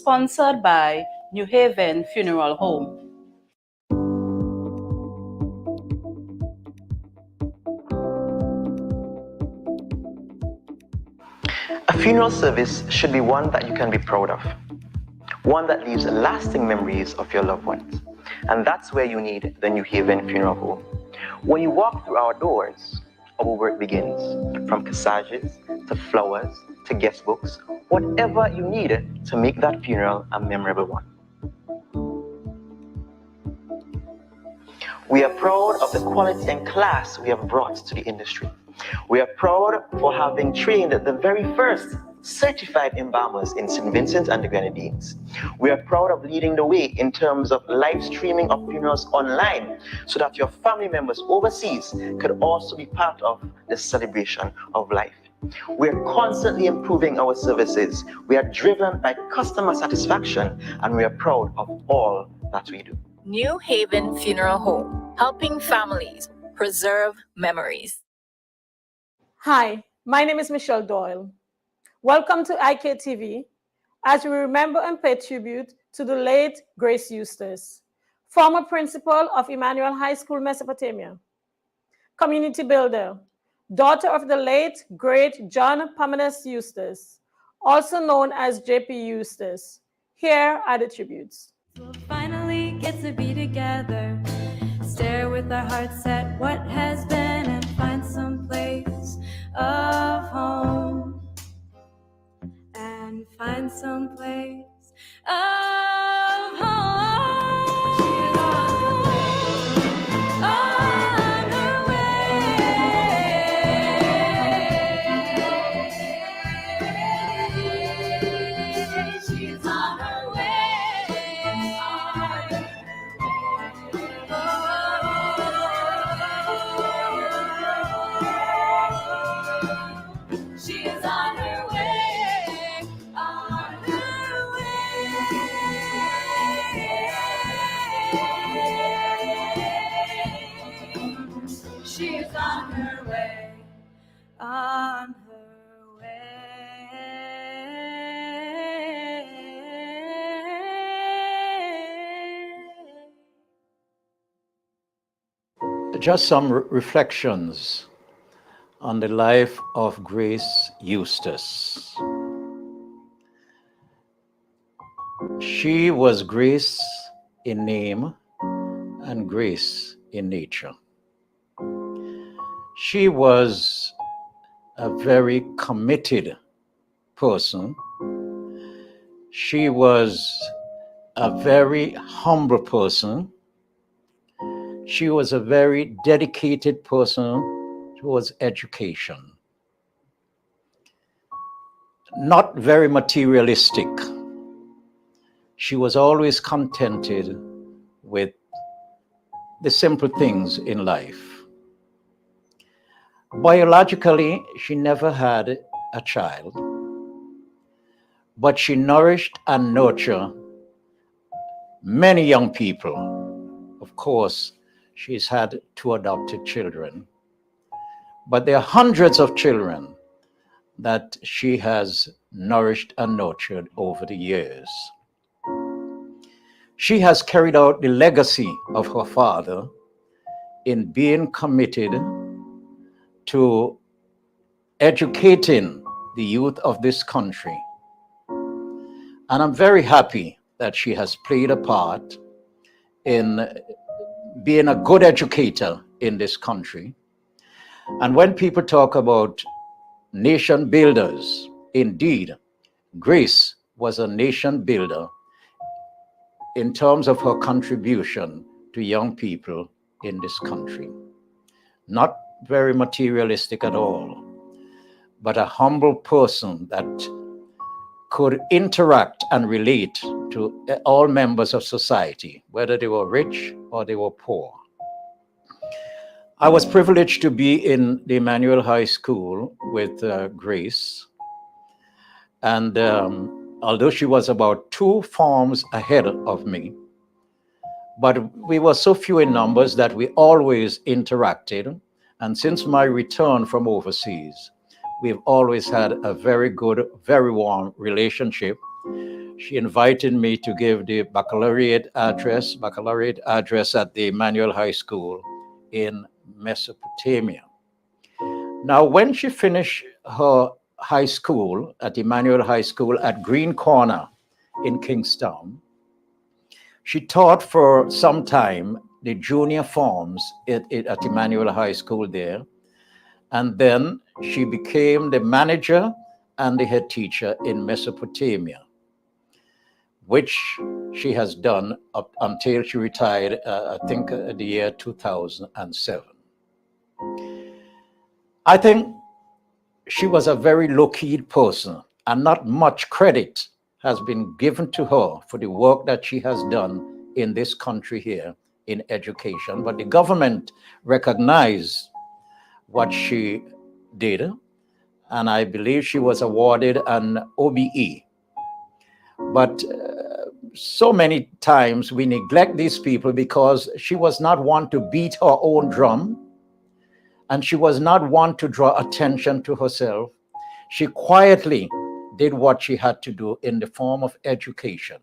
sponsored by New Haven Funeral Home. A funeral service should be one that you can be proud of, one that leaves lasting memories of your loved ones. And that's where you need the New Haven Funeral Home. When you walk through our doors, our work begins. From corsages to flowers to guest books, whatever you need to make that funeral a memorable one. We are proud of the quality and class we have brought to the industry. We are proud for having trained the very first certified embalmers in St. Vincent and the Grenadines. We are proud of leading the way in terms of live streaming of funerals online so that your family members overseas could also be part of the celebration of life. We are constantly improving our services. We are driven by customer satisfaction, and we are proud of all that we do. New Haven Funeral Home, helping families preserve memories. Hi, my name is Michelle Doyle. Welcome to IKTV as we remember and pay tribute to the late Grace Eustace, former principal of Emmanuel High School, Mesopotamia, community builder, daughter of the late great John Pamenes Eustace, also known as JP Eustace. Here are the tributes. We'll finally get to be together, stare with our hearts at what has been and find some place of home, and find some place of home. On her way. She's on her way. She is on her way, on her way. She is on her way, on her way. Just some reflections on the life of Grace Eustace. She was grace in name and grace in nature. She was a very committed person. She was a very humble person. She was a very dedicated person towards education. Not very materialistic. She was always contented with the simple things in life. Biologically, she never had a child, but she nourished and nurtured many young people. Of course, she's had 2 adopted children, but there are hundreds of children that she has nourished and nurtured over the years. She has carried out the legacy of her father in being committed to educating the youth of this country. And I'm very happy that she has played a part in being a good educator in this country. And when people talk about nation builders, indeed, Grace was a nation builder in terms of her contribution to young people in this country. Not very materialistic at all, but a humble person that could interact and relate to all members of society, whether they were rich or they were poor. I was privileged to be in the Emmanuel High School with Grace. And although she was about 2 forms ahead of me, but we were so few in numbers that we always interacted. And since my return from overseas, we've always had a very good, very warm relationship. She invited me to give the baccalaureate address at the Emmanuel High School in Mesopotamia. Now, when she finished her high school at Emmanuel High School at Green Corner in Kingstown, she taught for some time the junior forms at Emmanuel High School there. And then she became the manager and the head teacher in Mesopotamia, which she has done up until she retired, I think the year 2007. I think she was a very low-key person, and not much credit has been given to her for the work that she has done in this country here in education. But the government recognized what she did, and I believe she was awarded an OBE. But so many times we neglect these people because she was not one to beat her own drum, and she was not one to draw attention to herself. She quietly did what she had to do in the form of education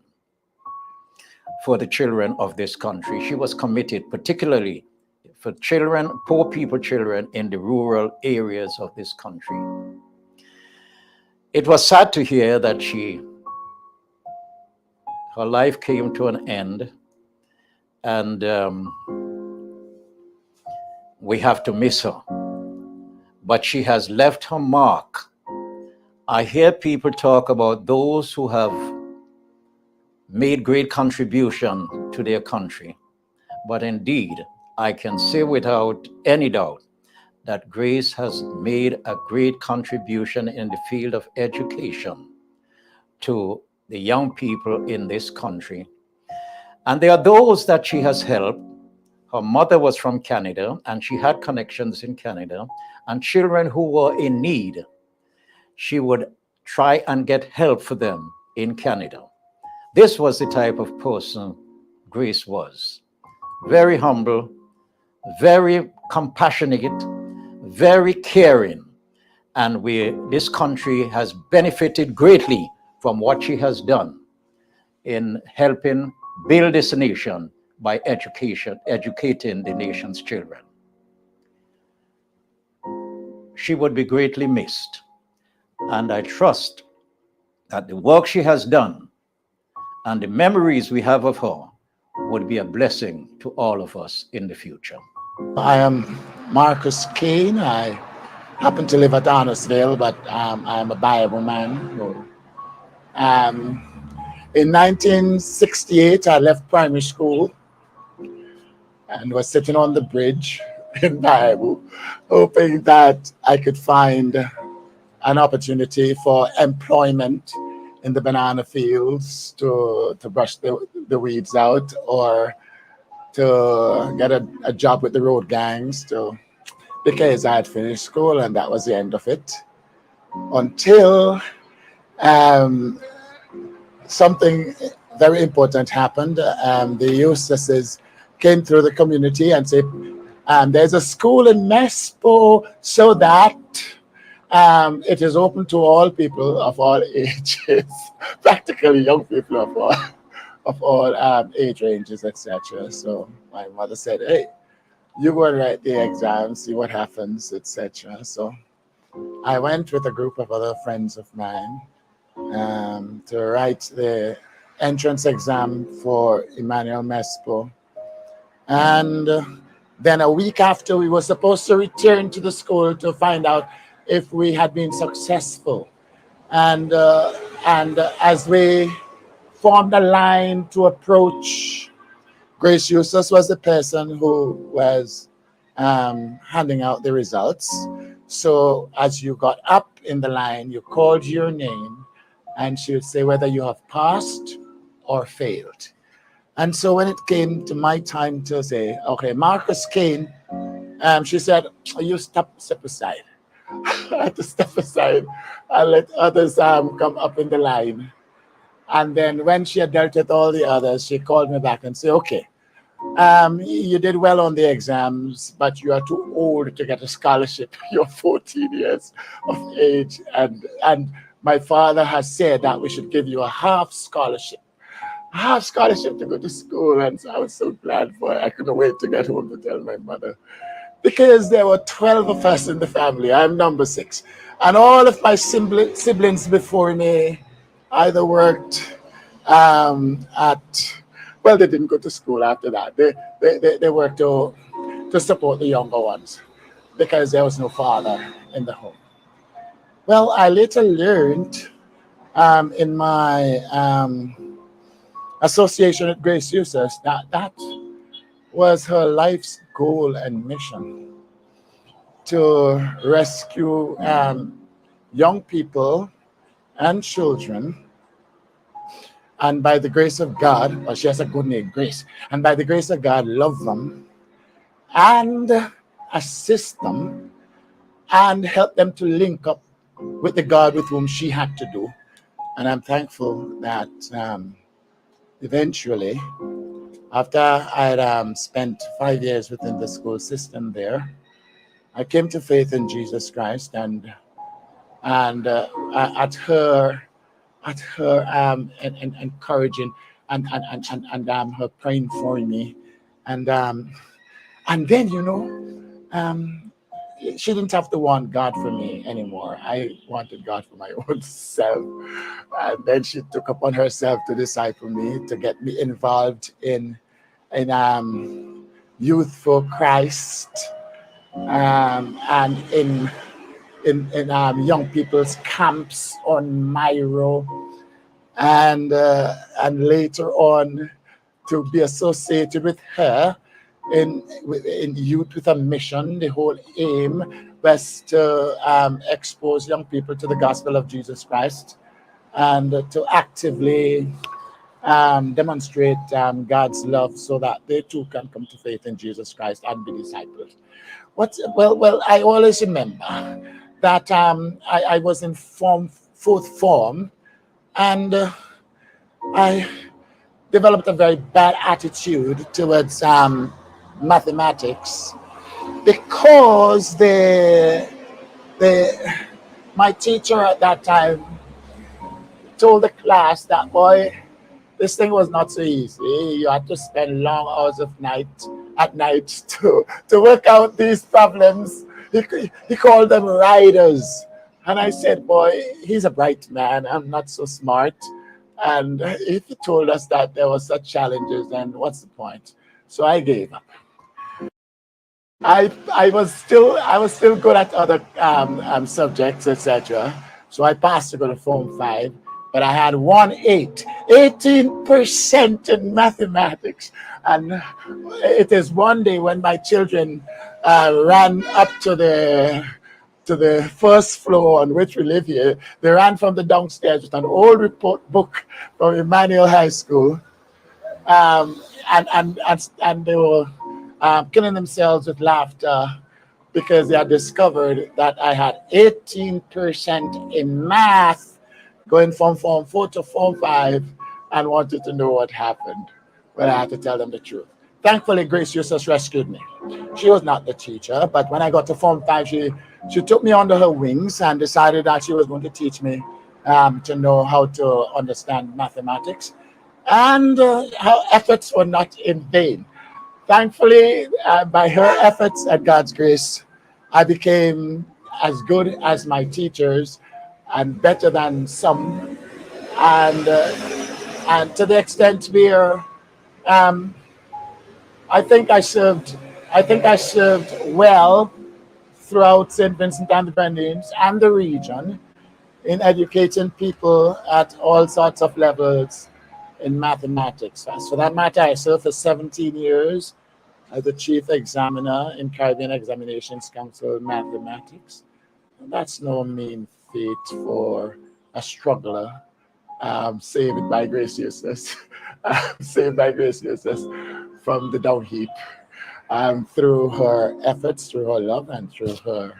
for the children of this country. She was committed particularly for children, poor people children in the rural areas of this country. It was sad to hear that her life came to an end, and we have to miss her. But she has left her mark. I hear people talk about those who have made great contribution to their country. But indeed, I can say without any doubt that Grace has made a great contribution in the field of education to the young people in this country. And there are those that she has helped. Her mother was from Canada, and she had connections in Canada, and children who were in need, she would try and get help for them in Canada. This was the type of person Grace was. Very humble, very compassionate, very caring. And this country has benefited greatly from what she has done in helping build this nation by educating the nation's children. She would be greatly missed. And I trust that the work she has done and the memories we have of her would be a blessing to all of us in the future. I am Marcus Kane. I happen to live at Arnorsville, but I'm a Bible man. In 1968, I left primary school and was sitting on the bridge in Bible, hoping that I could find an opportunity for employment in the banana fields to brush the weeds out, or to get a job with the road gangs, because I had finished school, and that was the end of it. Until something very important happened. The Eustaces came through the community and said, there's a school in Mespo, so that it is open to all people of all ages, practically young people of all age ranges, etc. So my mother said, hey, you go and write the exam, see what happens, etc. So I went with a group of other friends of mine to write the entrance exam for Emmanuel Mespo. And then a week after, we were supposed to return to the school to find out if we had been successful. And as we formed a line to approach, Grace Eustace was the person who was handing out the results. So as you got up in the line, you called your name, and she would say whether you have passed or failed. And so when it came to my time to say, okay, Marcus Kane, she said, you step aside. I had to step aside and let others come up in the line. And then when she had dealt with all the others, she called me back and said, okay, you did well on the exams, but you are too old to get a scholarship. You're 14 years of age, and my father has said that we should give you a half scholarship to go to school. And so I was so glad for it. I couldn't wait to get home to tell my mother. Because there were 12 of us in the family. I'm number 6. And all of my siblings before me either worked well, they didn't go to school after that. They worked to support the younger ones because there was no father in the home. Well, I later learned in my association with Grace Eustace that was her life's goal and mission, to rescue young people and children, and by the grace of God, well, she has a good name, Grace, and by the grace of God, love them and assist them and help them to link up with the God with whom she had to do. And I'm thankful that eventually, after I had spent 5 years within the school system there, I came to faith in Jesus Christ, and at her encouraging and her praying for me, and then she didn't have to want God for me anymore. I wanted God for my own self, and then she took upon herself to disciple me, to get me involved in Youth for Christ, and in young people's camps on Myro, and later on to be associated with her in Youth with a Mission. The whole aim was to expose young people to the gospel of Jesus Christ, and to actively demonstrate God's love so that they too can come to faith in Jesus Christ and be disciples. Well, I always remember that I was in fourth form, and I developed a very bad attitude towards mathematics, because my teacher at that time told the class that, boy, this thing was not so easy. You had to spend long hours at night to work out these problems. He called them riders. And I said, boy, he's a bright man. I'm not so smart. And if he told us that there were such challenges, then what's the point? So I gave up. I was still good at other subjects, etc. So I passed to go to Form 5. But I had 18% in mathematics. And it is one day when my children ran up to the first floor on which we live here. They ran from the downstairs with an old report book from Emmanuel High School, and they were killing themselves with laughter because they had discovered that I had 18% in math, going from Form 4 to Form 5, and wanted to know what happened. Well, I had to tell them the truth. Thankfully, Grace Eustace rescued me. She was not the teacher, but when I got to Form 5, she took me under her wings and decided that she was going to teach me to know how to understand mathematics. And her efforts were not in vain. Thankfully, by her efforts and God's grace, I became as good as my teachers and better than some, and to the extent where I think I served well throughout St. Vincent and the Grenadines and the region in educating people at all sorts of levels in mathematics. As for that matter, I served for 17 years as the chief examiner in Caribbean Examinations Council Mathematics. That's no mean feat for a struggler, saved by Grace Eustace, saved by Grace Eustace from the down heap, through her efforts, through her love, and through her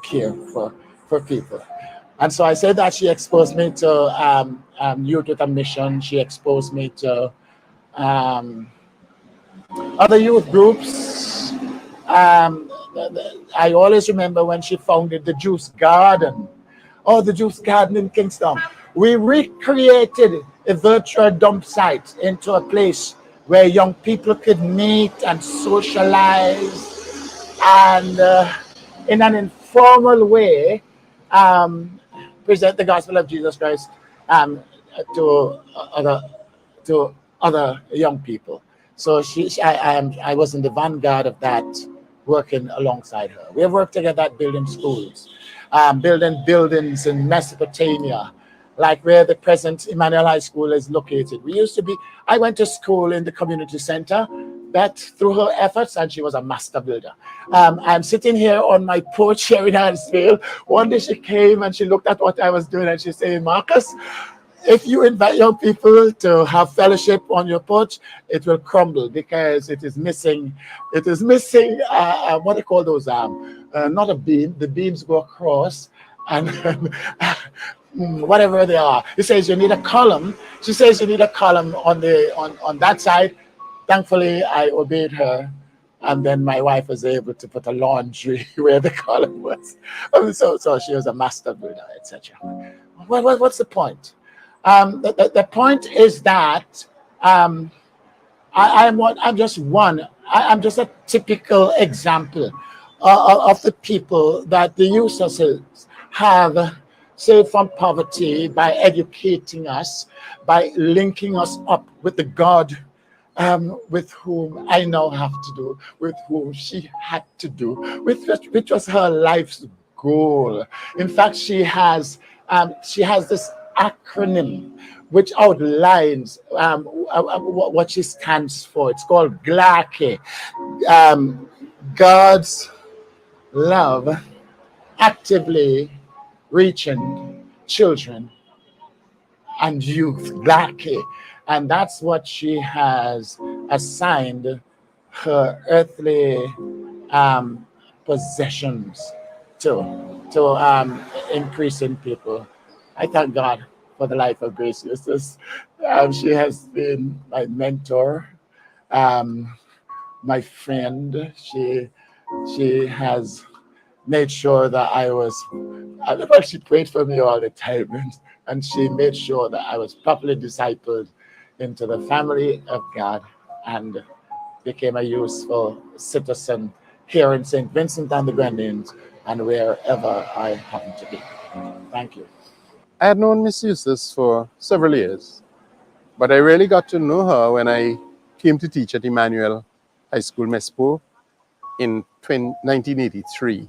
care for people. And so I say that she exposed me to Youth with a Mission. She exposed me to other youth groups. I always remember when she founded the Juice Garden or the Juice Garden in Kingston. We recreated a virtual dump site into a place where young people could meet and socialize and in an informal way um, present the gospel of Jesus Christ um, to other to other young people. So I was in the vanguard of that, working alongside her. We have worked together at building schools, building buildings in Mesopotamia, like where the present Emmanuel High School is located. I went to school in the community center, but through her efforts, and she was a master builder. I'm sitting here on my porch here in Hansfield. One day she came and she looked at what I was doing and she said, Marcus, if you invite young people to have fellowship on your porch, it will crumble because it is missing. It is missing. What do you call those? Not a beam. The beams go across, and whatever they are. He says you need a column. She says you need a column on that side. Thankfully, I obeyed her, and then my wife was able to put a laundry where the column was. So she was a master builder, etc. What's the point? The point is that I'm just a typical example of the people that the Eustaces have saved from poverty by educating us, by linking us up with the God with whom I now have to do, with whom she had to do, which was her life's goal. In fact, she has this acronym which outlines what she stands for. It's called GLACE, God's love actively reaching children and youth, GLACE. And that's what she has assigned her earthly possessions to increase in people. I thank God for the life of Grace Eustace. She has been my mentor, my friend. She has made sure that she prayed for me all the time, and she made sure that I was properly discipled into the family of God and became a useful citizen here in St. Vincent and the Grenadines and wherever I happen to be. Thank you. I had known Miss Eustace for several years, but I really got to know her when I came to teach at Emmanuel High School, Mespo, in 1983.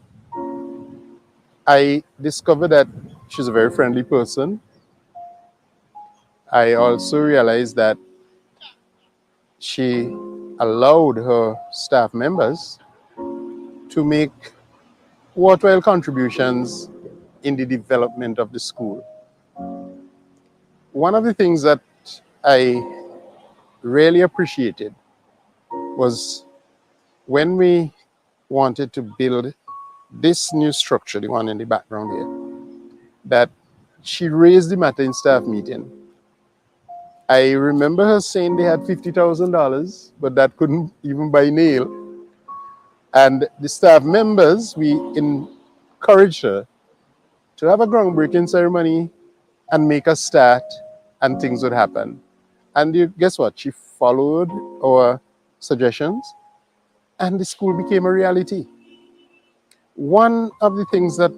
I discovered that she's a very friendly person. I also realized that she allowed her staff members to make worthwhile contributions in the development of the school. One of the things that I really appreciated was when we wanted to build this new structure, the one in the background here, that she raised the matter in staff meeting. I remember her saying they had $50,000, but that couldn't even buy nail. And the staff members, we encouraged her to have a groundbreaking ceremony and make a start, and things would happen. And guess what? She followed our suggestions, and the school became a reality. One of the things that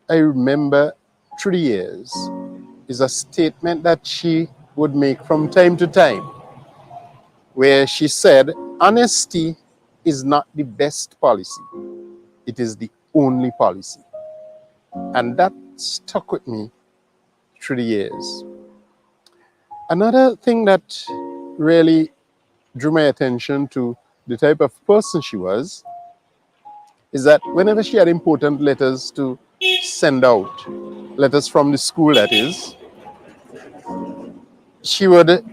I remember through the years is a statement that she would make from time to time, where she said, honesty is not the best policy, it is the only policy. And that stuck with me through the years. Another thing that really drew my attention to the type of person she was is that whenever she had important letters to send out, letters from the school that is, she would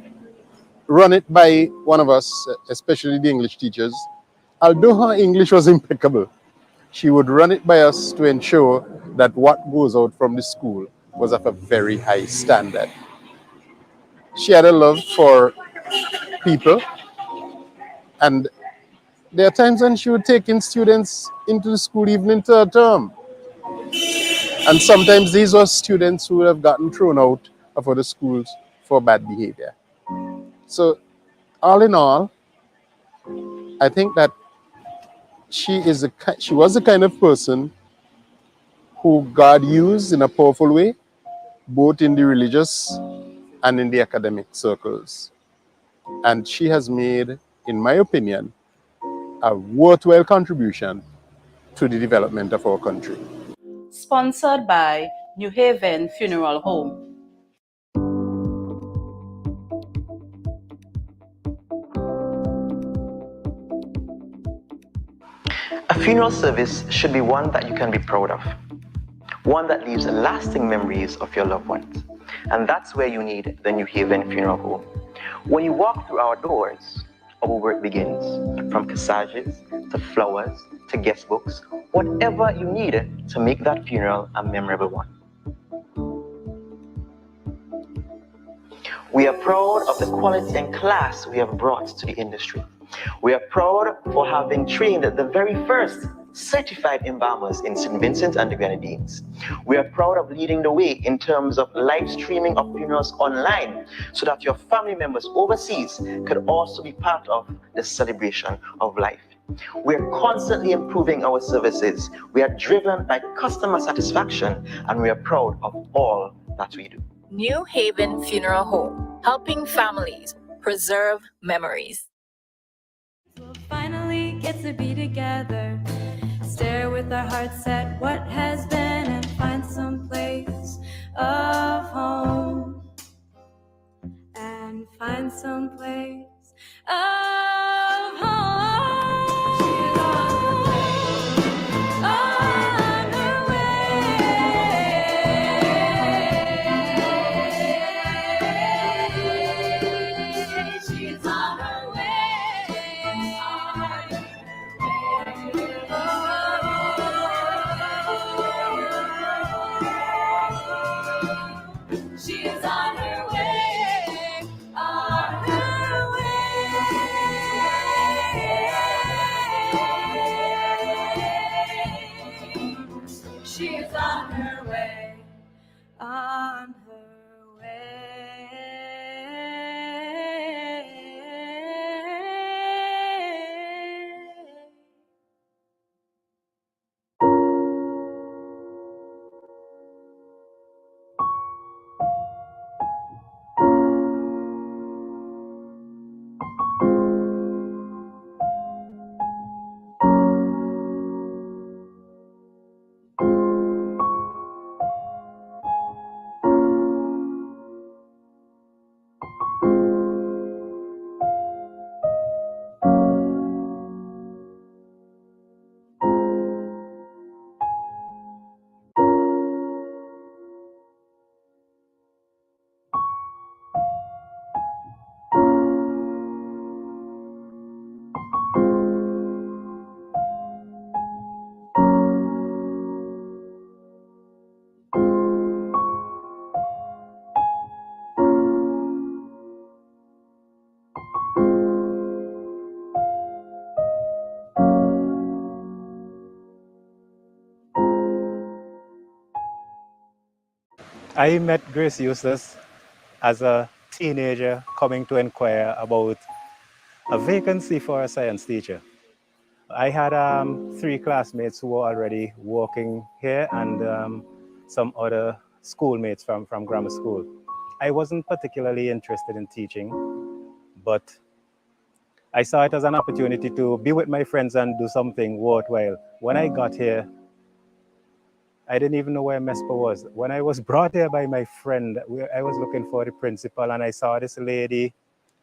run it by one of us, especially the English teachers. Although her English was impeccable, she would run it by us to ensure that what goes out from the school was of a very high standard. She had a love for people, and there are times when she would take in students into the school even in third term. And sometimes these were students who have gotten thrown out of other schools for bad behavior. So all in all, I think that she was the kind of person who God used in a powerful way, both in the religious and in the academic circles. And she has made, in my opinion, a worthwhile contribution to the development of our country. Sponsored by New Haven Funeral Home. A funeral service should be one that you can be proud of, one that leaves lasting memories of your loved ones. And that's where you need the New Haven Funeral Home. When you walk through our doors, our work begins. From corsages to flowers to guest books, whatever you need to make that funeral a memorable one. We are proud of the quality and class we have brought to the industry. We are proud for having trained the very first certified embalmers in St. Vincent and the Grenadines. We are proud of leading the way in terms of live streaming of funerals online so that your family members overseas could also be part of the celebration of life. We are constantly improving our services. We are driven by customer satisfaction, and we are proud of all that we do. New Haven Funeral Home, helping families preserve memories. We'll finally get to be together, stare with our hearts set what has been, and find some place of home, and find some place of home. On her way. She's on her way. She's on her way, on her way. She's on her way, on her way. I met Grace Eustace as a teenager coming to inquire about a vacancy for a science teacher. I had 3 classmates who were already working here and some other schoolmates from grammar school. I wasn't particularly interested in teaching, but I saw it as an opportunity to be with my friends and do something worthwhile. When I got here, I didn't even know where MESPA was. When I was brought here by my friend, I was looking for the principal and I saw this lady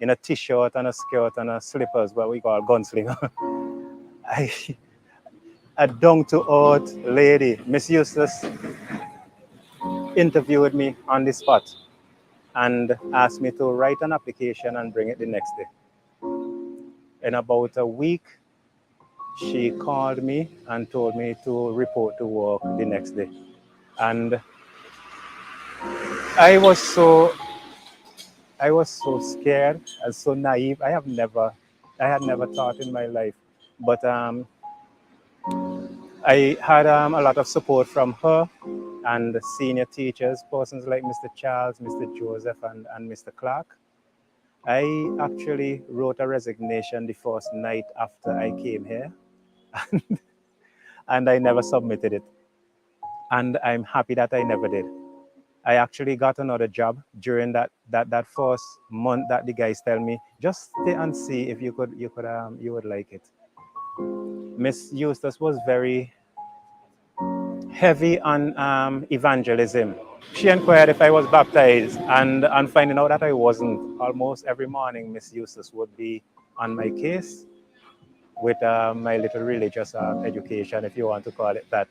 in a t-shirt and a skirt and a slippers, what we call gunslinger. A down-to-earth lady, Miss Eustace, interviewed me on the spot and asked me to write an application and bring it the next day. In about a week, she called me and told me to report to work the next day. And I was so scared and so naive. I had never thought in my life. But I had a lot of support from her and senior teachers, persons like Mr. Charles, Mr. Joseph, and Mr. Clark. I actually wrote a resignation the first night after I came here, and I never submitted it. And I'm happy that I never did. I actually got another job during that first month that the guys tell me, just stay and see if you would like it. Miss Eustace was very heavy on evangelism. She inquired if I was baptized, and finding out that I wasn't, almost every morning Miss Eustace would be on my case with my little religious education, if you want to call it that.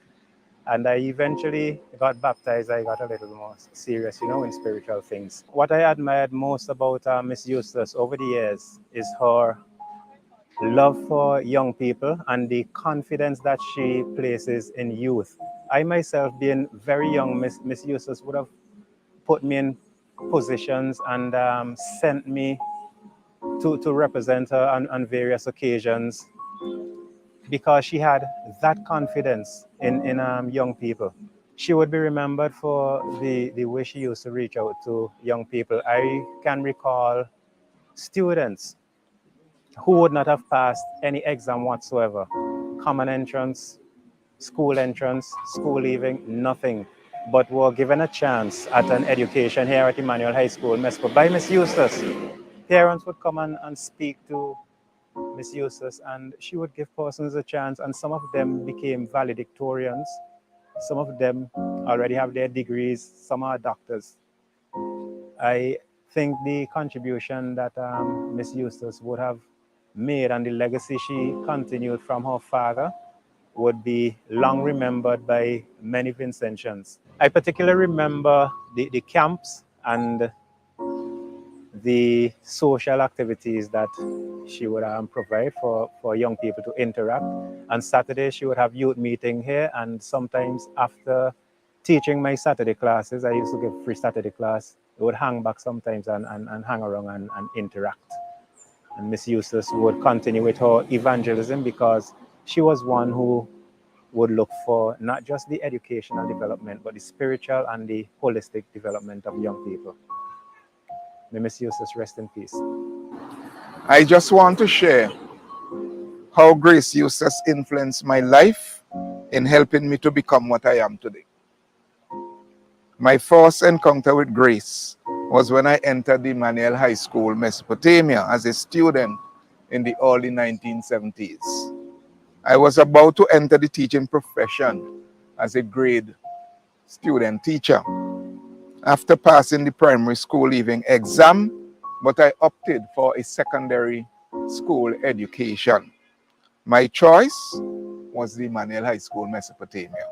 And I eventually got baptized. I got a little more serious, in spiritual things. What I admired most about Miss Eustace over the years is her love for young people and the confidence that she places in youth. I myself, being very young, Miss Eustace would have put me in positions and sent me to represent her on various occasions because she had that confidence in young people. She would be remembered for the way she used to reach out to young people. I can recall students who would not have passed any exam whatsoever, common entrance, school leaving, nothing, but were given a chance at an education here at Emmanuel High School, Mesco, by Miss Eustace. Parents would come and speak to Miss Eustace, and she would give persons a chance, and some of them became valedictorians. Some of them already have their degrees, some are doctors. I think the contribution that Miss Eustace would have made and the legacy she continued from her father would be long remembered by many Vincentians. I particularly remember the camps and the social activities that she would provide for young people to interact. On Saturday, she would have youth meeting here, and sometimes after teaching my Saturday classes, I used to give free Saturday class, I would hang back sometimes and hang around and interact. And Miss Eustace would continue with her evangelism because she was one who would look for not just the educational development, but the spiritual and the holistic development of young people. May Miss Eustace rest in peace. I just want to share how Grace Eustace influenced my life in helping me to become what I am today. My first encounter with Grace was when I entered the Emmanuel High School, Mesopotamia, as a student in the early 1970s. I was about to enter the teaching profession as a grade student teacher after passing the primary school leaving exam, but I opted for a secondary school education. My choice was the Emmanuel High School, Mesopotamia.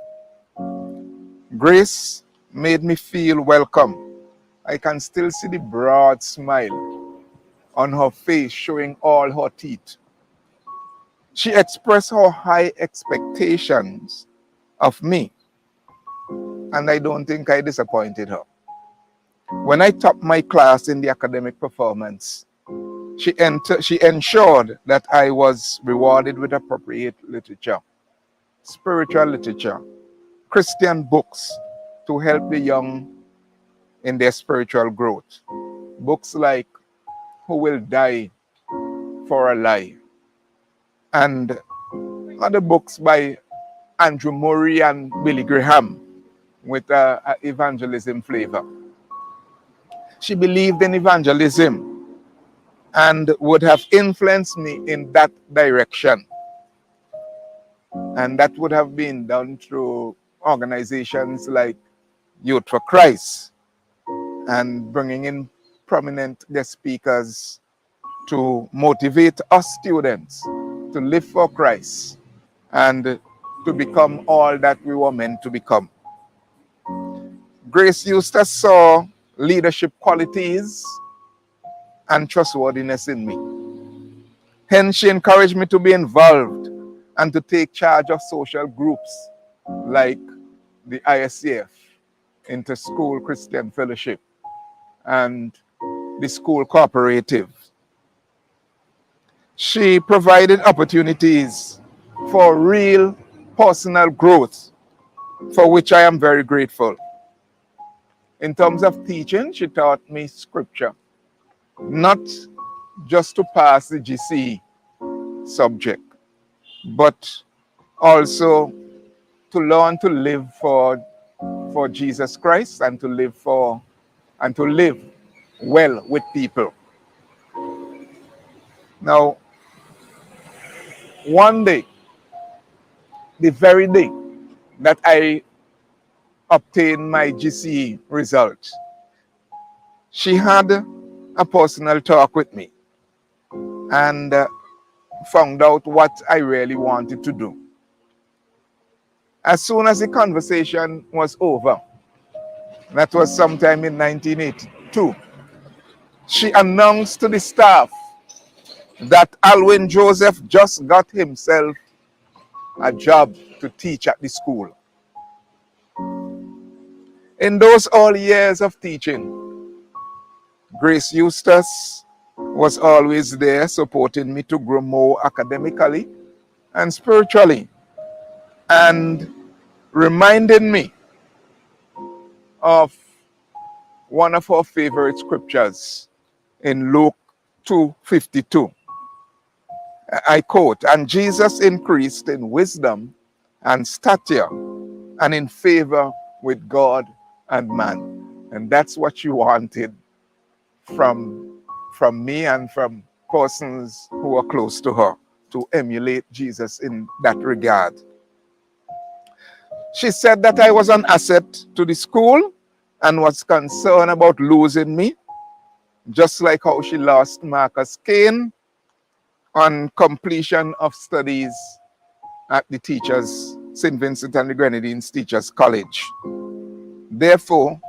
Grace made me feel welcome. I can still see the broad smile on her face showing all her teeth. She expressed her high expectations of me, and I don't think I disappointed her. When I topped my class in the academic performance, she ensured that I was rewarded with appropriate literature, spiritual literature, Christian books to help the young in their spiritual growth. Books like Who Will Die for a Lie, and other books by Andrew Murray and Billy Graham with an evangelism flavor. She believed in evangelism and would have influenced me in that direction. And that would have been done through organizations like Youth for Christ and bringing in prominent guest speakers to motivate us students to live for Christ and to become all that we were meant to become. Grace Eustace saw leadership qualities and trustworthiness in me. Hence, she encouraged me to be involved and to take charge of social groups like the ISCF, Inter-School Christian Fellowship, and the school cooperative. She provided opportunities for real personal growth for which I am very grateful. In terms of teaching, she taught me scripture, not just to pass the GCE subject, but also to learn to live for Jesus Christ and to live well with people. Now, one day, the very day that I obtained my GCE result, she had a personal talk with me and found out what I really wanted to do. As soon as the conversation was over, that was sometime in 1982, she announced to the staff that Alwyn Joseph just got himself a job to teach at the school. In those early years of teaching, Grace Eustace was always there supporting me to grow more academically and spiritually, and reminding me of one of her favorite scriptures in Luke 2:52. I quote, "And Jesus increased in wisdom and stature and in favor with God and man." And that's what she wanted from me and from persons who are close to her, to emulate Jesus in that regard. She said that I was an asset to the school and was concerned about losing me, just like how she lost Marcus Kane on completion of studies at the St. Vincent and the Grenadines Teachers College. Therefore,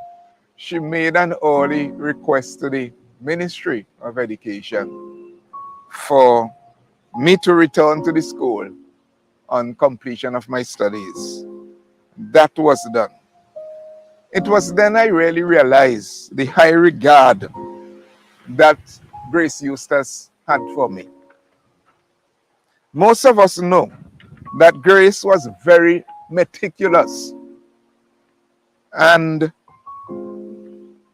she made an early request to the Ministry of Education for me to return to the school on completion of my studies. That was done. It was then I really realized the high regard that Grace Eustace had for me. Most of us know that Grace was very meticulous, and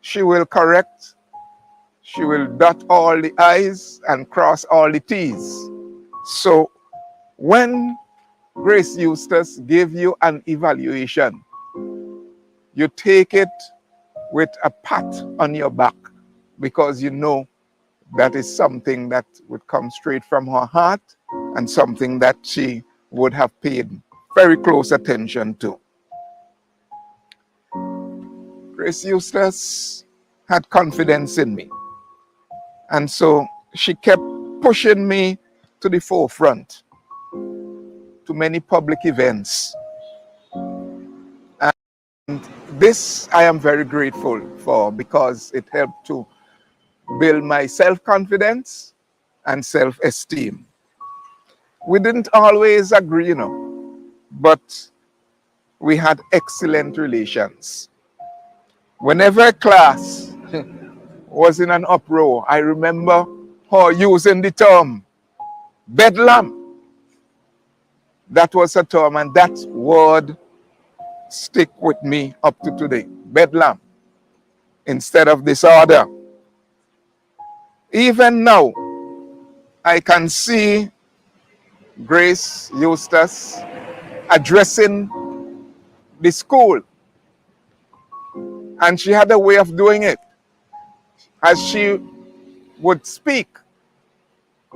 she will correct, she will dot all the I's and cross all the T's. So when Grace Eustace gave you an evaluation, you take it with a pat on your back, because you know that is something that would come straight from her heart and something that she would have paid very close attention to. Grace Eustace had confidence in me, and so she kept pushing me to the forefront, to many public events. And this I am very grateful for, because it helped to build my self-confidence and self-esteem. We didn't always agree, but we had excellent relations. Whenever a class was in an uproar, I remember her using the term bedlam. That was a term, and that word stick with me up to today. Bedlam instead of disorder. Even now, I can see Grace Eustace addressing the school, and she had a way of doing it. As she would speak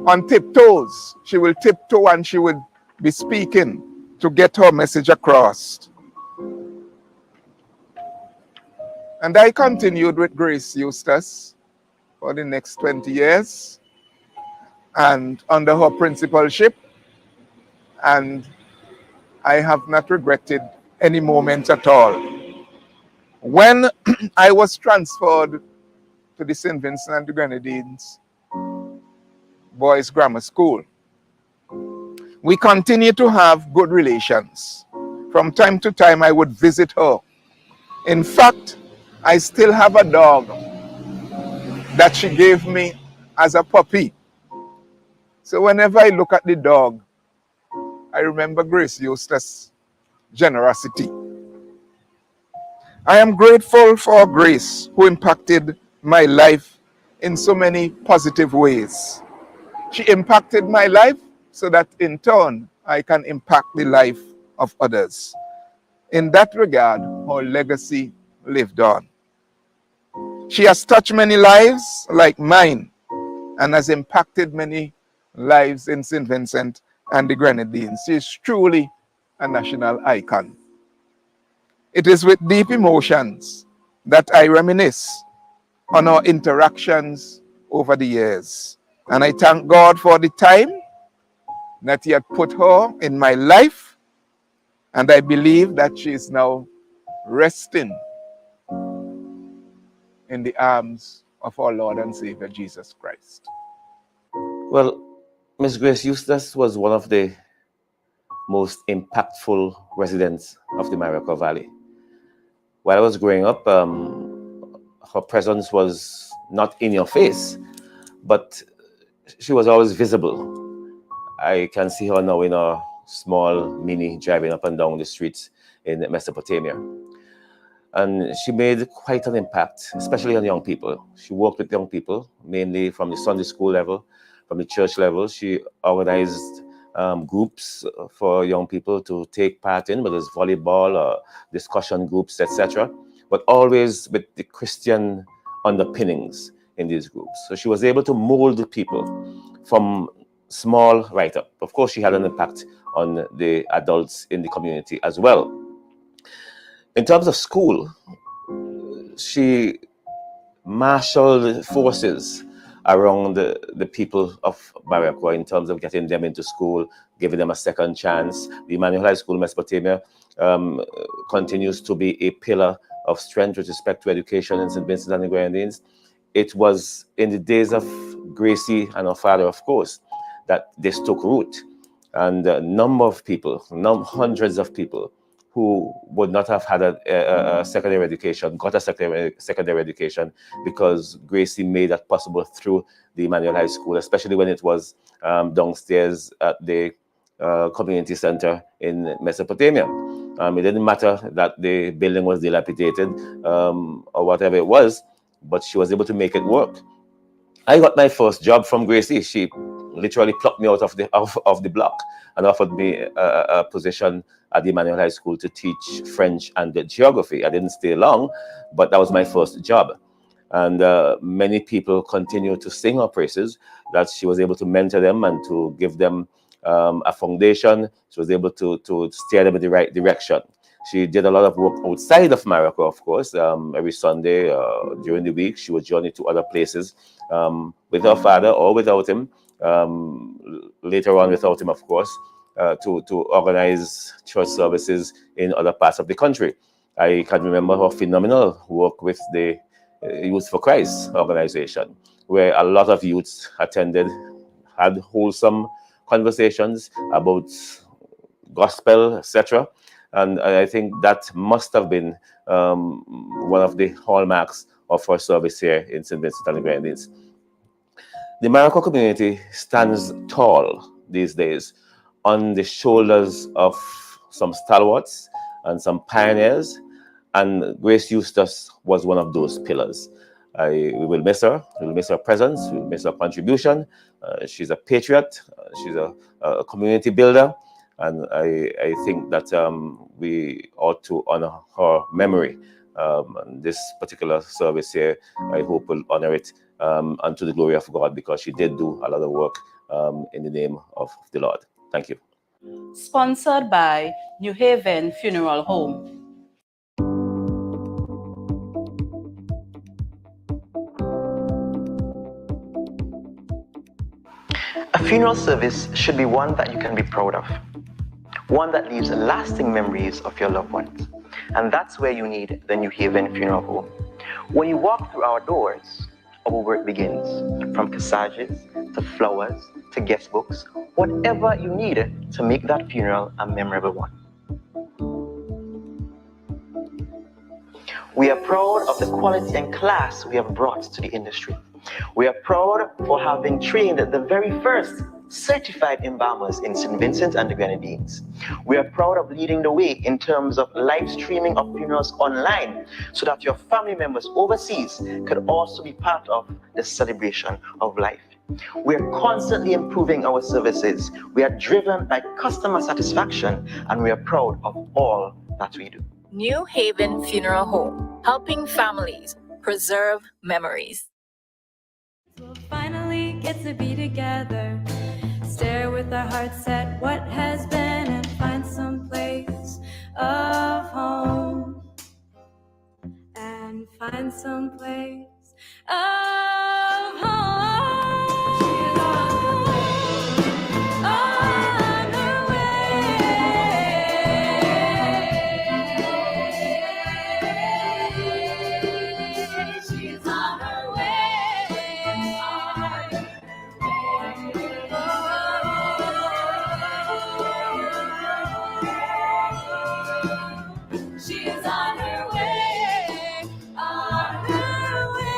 on tiptoes, she will tiptoe and she would be speaking to get her message across. And I continued with Grace Eustace for the next 20 years and under her principalship, and I have not regretted any moment at all. When I was transferred to the St. Vincent and the Grenadines Boys Grammar School, we continued to have good relations. From time to time, I would visit her. In fact, I still have a dog that she gave me as a puppy. So whenever I look at the dog, I remember Grace Eustace's generosity. I am grateful for Grace, who impacted my life in so many positive ways. She impacted my life so that in turn I can impact the life of others. In that regard, her legacy lived on. She has touched many lives like mine and has impacted many lives in St. Vincent and the Grenadines. She is truly a national icon. It is with deep emotions that I reminisce on our interactions over the years. And I thank God for the time that He had put her in my life, and I believe that she is now resting in the arms of our Lord and Savior Jesus Christ. Well, Miss Grace Eustace was one of the most impactful residents of the Mariacor Valley. While I was growing up, her presence was not in your face, but she was always visible. I can see her now in a small mini driving up and down the streets in Mesopotamia. And she made quite an impact, especially on young people. She worked with young people, mainly from the Sunday school level, from the church level. She organized groups for young people to take part in, whether it's volleyball or discussion groups, etc., but always with the Christian underpinnings in these groups. So she was able to mold the people from small right up. Of course, she had an impact on the adults in the community as well. In terms of school, she marshaled forces around the people of Mariacor in terms of getting them into school, giving them a second chance. The Emmanuel High School, Mesopotamia, continues to be a pillar of strength with respect to education in St. Vincent and the Grenadines. It was in the days of Gracie and her father, of course, that this took root. And a number of people, hundreds of people, who would not have had a secondary education, got a secondary education because Gracie made that possible through the Emmanuel High School, especially when it was downstairs at the community center in Mesopotamia. It didn't matter that the building was dilapidated or whatever it was, but she was able to make it work. I got my first job from Gracie. She literally plucked me out of the block and offered me a position at the Emmanuel High School to teach French and geography. I didn't stay long, but that was my first job. And many people continue to sing her praises, that she was able to mentor them and to give them a foundation. She was able to steer them in the right direction. She did a lot of work outside of Mariacor, of course. Every Sunday during the week, she would journey to other places with her father or without him. Later on, without him, of course, to organize church services in other parts of the country. I can remember her phenomenal work with the Youth for Christ organization, where a lot of youths attended, had wholesome conversations about gospel, etc. And I think that must have been one of the hallmarks of her service here in St. Vincent and the Grenadines. The Mariacor community stands tall these days on the shoulders of some stalwarts and some pioneers, and Grace Eustace was one of those pillars. We will miss her. We will miss her presence. We will miss her contribution. She's a patriot. She's a community builder. And I think that we ought to honor her memory. And this particular service here, I hope will honor it unto the glory of God, because she did do a lot of work in the name of the Lord. Thank you. Sponsored by New Haven Funeral Home. A funeral service should be one that you can be proud of, one that leaves lasting memories of your loved ones. And that's where you need the New Haven Funeral Home. When you walk through our doors, our work begins, from corsages to flowers to guest books, whatever you need to make that funeral a memorable one. We are proud of the quality and class we have brought to the industry. We are proud for having trained the very first certified embalmers in St. Vincent and the Grenadines. We are proud of leading the way in terms of live streaming of funerals online so that your family members overseas could also be part of the celebration of life. We are constantly improving our services. We are driven by customer satisfaction, and we are proud of all that we do. New Haven Funeral Home, helping families preserve memories. We'll finally get to be together, stare with our hearts at what has been and find some place of home. And find some place of home. She's on her way. She's on her way. She's on her way. On her way.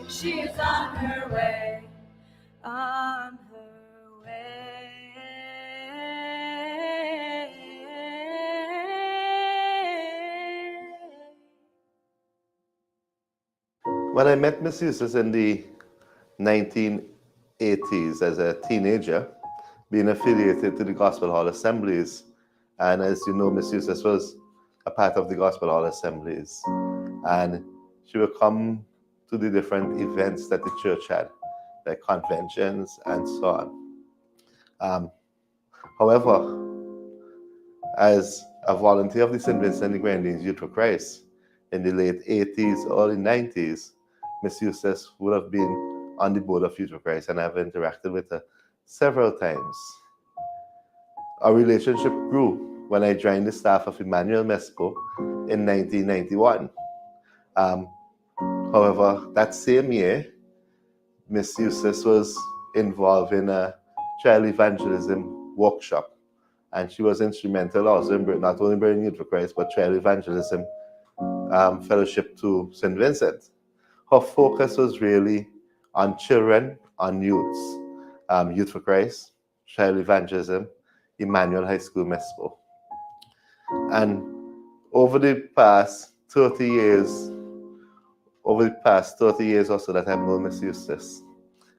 She's on her way. On her way. When I met Miss Eustace in the 1980s as a teenager, being affiliated to the Gospel Hall Assemblies, and as you know, Miss Eustace was a part of the Gospel Hall Assemblies, and she would come to the different events that the church had, like conventions and so on. However, as a volunteer of the St. Vincent and the Grenadines Youth for Christ in the late 80s, early 90s, Miss Eustace would have been on the board of Youth for Christ, and I've interacted with her several times. Our relationship grew when I joined the staff of Emmanuel Mespo in 1991. However, that same year, Miss Eustace was involved in a child evangelism workshop, and she was instrumental also in not only bringing Youth for Christ, but child evangelism fellowship to St. Vincent. Her focus was really on children, on youths, Youth for Christ, child evangelism, Emmanuel High School Mespo. And over the past 30 years or so that I've known Miss Eustace,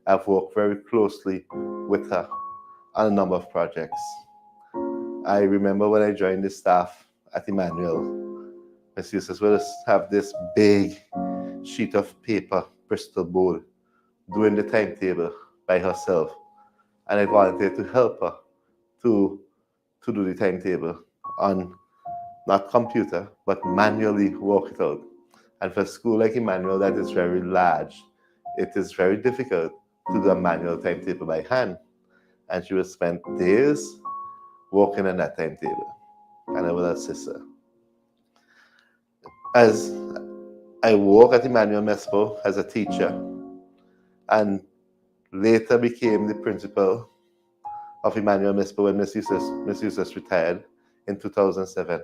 I've worked very closely with her on a number of projects. I remember when I joined the staff at Emmanuel, Miss Eustace would have this big sheet of paper, Bristol board, doing the timetable by herself. And I volunteered to help her to do the timetable on not computer, but manually work it out. And for a school like Emmanuel that is very large, it is very difficult to do a manual timetable by hand. And she would spend days working on that timetable, and I would assist her. As I worked at Emmanuel Mespo as a teacher, and later became the principal of Emmanuel Mespo when Miss Eustace retired in 2007.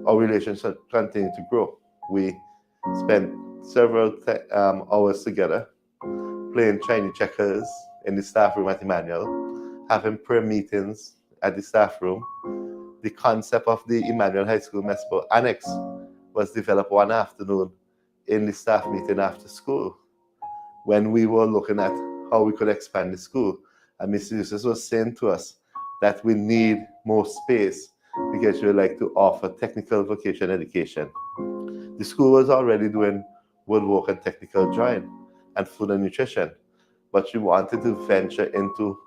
Our relationship continued to grow. We spent several hours together playing Chinese checkers in the staff room at Emmanuel, having prayer meetings at the staff room. The concept of the Emmanuel High School Mespo Annex was developed one afternoon in the staff meeting after school when we were looking at how we could expand the school. And Mr. Eustace was saying to us that we need more space because we would like to offer technical vocational education. The school was already doing woodwork and technical drawing and food and nutrition, but she wanted to venture into